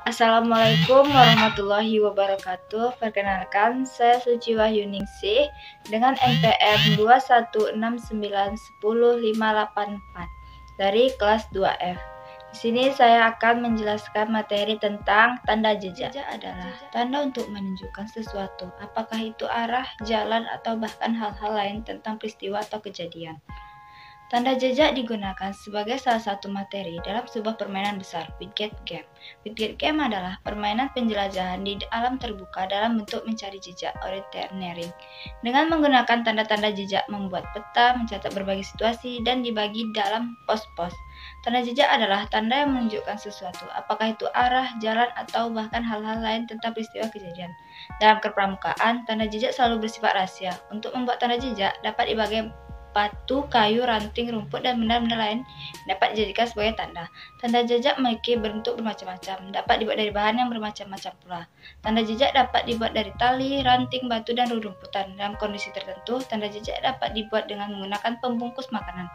Assalamualaikum warahmatullahi wabarakatuh. Perkenalkan, saya Suci Wahyuningsih dengan NPM 216910584 dari kelas 2F. Di sini saya akan menjelaskan materi tentang tanda jejak. Jejak adalah tanda untuk menunjukkan sesuatu, apakah itu arah, jalan, atau bahkan hal-hal lain tentang peristiwa atau kejadian. Tanda jejak digunakan sebagai salah satu materi dalam sebuah permainan besar, Widget Game. Widget Game adalah permainan penjelajahan di alam terbuka dalam bentuk mencari jejak orienteering. Dengan menggunakan tanda-tanda jejak membuat peta, mencatat berbagai situasi, dan dibagi dalam pos-pos. Tanda jejak adalah tanda yang menunjukkan sesuatu, apakah itu arah, jalan, atau bahkan hal-hal lain tentang peristiwa kejadian. Dalam kepramukaan, tanda jejak selalu bersifat rahasia. Untuk membuat tanda jejak dapat dibagi batu, kayu, ranting, rumput, dan benda-benda lain dapat dijadikan sebagai tanda. Tanda jejak memiliki bentuk bermacam-macam, dapat dibuat dari bahan yang bermacam-macam pula. Tanda jejak dapat dibuat dari tali, ranting, batu, dan rerumputan. Dalam kondisi tertentu, tanda jejak dapat dibuat dengan menggunakan pembungkus makanan.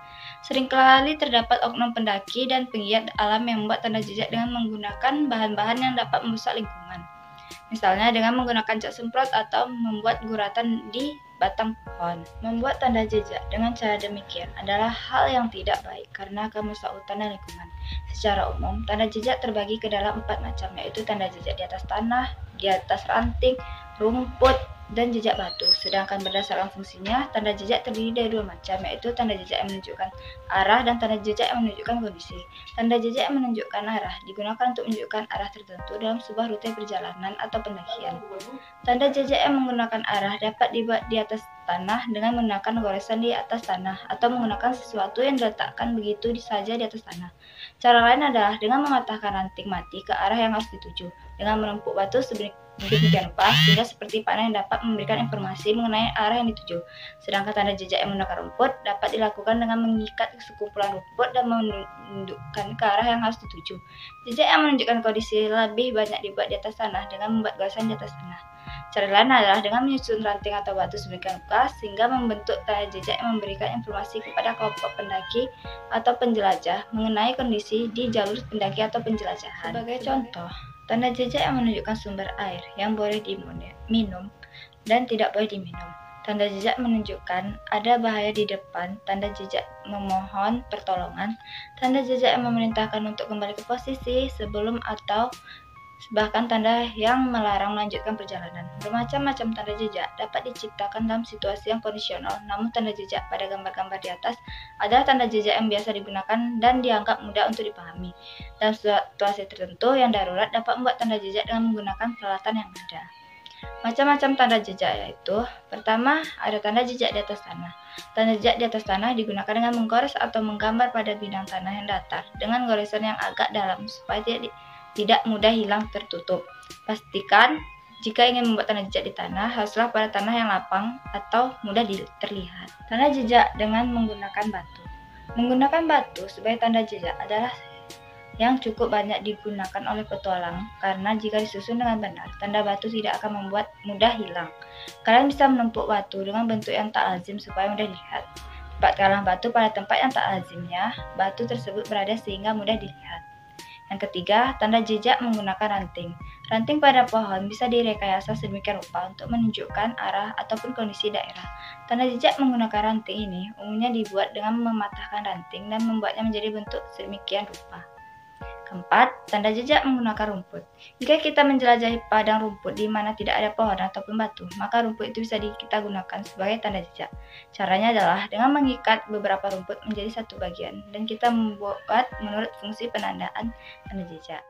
Seringkali terdapat oknum pendaki dan penggiat alam yang membuat tanda jejak dengan menggunakan bahan-bahan yang dapat merusak lingkungan. Misalnya dengan menggunakan cat semprot atau membuat guratan di batang pohon. Membuat tanda jejak dengan cara demikian adalah hal yang tidak baik karena akan merusak hutan dan lingkungan. Secara umum, tanda jejak terbagi ke dalam 4 macam, yaitu tanda jejak di atas tanah, di atas ranting, rumput, dan jejak batu. Sedangkan berdasarkan fungsinya, tanda jejak terdiri dari 2 macam, yaitu tanda jejak yang menunjukkan arah dan tanda jejak yang menunjukkan kondisi. Tanda jejak yang menunjukkan arah digunakan untuk menunjukkan arah tertentu dalam sebuah rute perjalanan atau pendakian. Tanda jejak yang menggunakan arah dapat dibuat di atas tanah dengan menggunakan goresan di atas tanah atau menggunakan sesuatu yang diletakkan begitu saja di atas tanah. Cara lain adalah dengan mematahkan ranting mati ke arah yang harus dituju, dengan menumpuk batu sedemikian rupa sehingga seperti panah yang dapat memberikan informasi mengenai arah yang dituju. Sedangkan tanda jejak yang menggunakan rumput dapat dilakukan dengan mengikat sekumpulan rumput dan menundukkan ke arah yang harus dituju. Jejak yang menunjukkan kondisi lebih banyak dibuat di atas tanah dengan membuat goresan di atas tanah. Cara lain adalah dengan menyusun ranting atau batu sedemikian rupa sehingga membentuk tanda jejak yang memberikan informasi kepada kelompok pendaki atau penjelajah mengenai kondisi di jalur pendaki atau penjelajahan. Sebagai contoh, tanda jejak yang menunjukkan sumber air yang boleh diminum dan tidak boleh diminum. Tanda jejak menunjukkan ada bahaya di depan, tanda jejak memohon pertolongan, tanda jejak yang memerintahkan untuk kembali ke posisi sebelum atau bahkan tanda yang melarang melanjutkan perjalanan. Bermacam-macam tanda jejak dapat diciptakan dalam situasi yang kondisional, namun tanda jejak pada gambar-gambar di atas adalah tanda jejak yang biasa digunakan dan dianggap mudah untuk dipahami. Dalam situasi tertentu yang darurat dapat membuat tanda jejak dengan menggunakan peralatan yang ada. Macam-macam tanda jejak yaitu: pertama, ada tanda jejak di atas tanah. Tanda jejak di atas tanah digunakan dengan menggores atau menggambar pada bidang tanah yang datar dengan goresan yang agak dalam supaya tidak mudah hilang tertutup. Pastikan jika ingin membuat tanda jejak di tanah, haruslah pada tanah yang lapang atau mudah terlihat. Tanda jejak dengan menggunakan batu. Menggunakan batu sebagai tanda jejak adalah yang cukup banyak digunakan oleh petualang karena jika disusun dengan benar, tanda batu tidak akan membuat mudah hilang. Kalian bisa menumpuk batu dengan bentuk yang tak lazim supaya mudah dilihat. Tempatkanlah batu pada tempat yang tak lazimnya batu tersebut berada sehingga mudah dilihat. Yang ketiga, tanda jejak menggunakan ranting. Ranting pada pohon bisa direkayasa sedemikian rupa untuk menunjukkan arah ataupun kondisi daerah. Tanda jejak menggunakan ranting ini umumnya dibuat dengan mematahkan ranting dan membuatnya menjadi bentuk sedemikian rupa. Keempat, tanda jejak menggunakan rumput. Jika kita menjelajahi padang rumput di mana tidak ada pohon ataupun batu, maka rumput itu bisa kita gunakan sebagai tanda jejak. Caranya adalah dengan mengikat beberapa rumput menjadi satu bagian dan kita membuat menurut fungsi penandaan tanda jejak.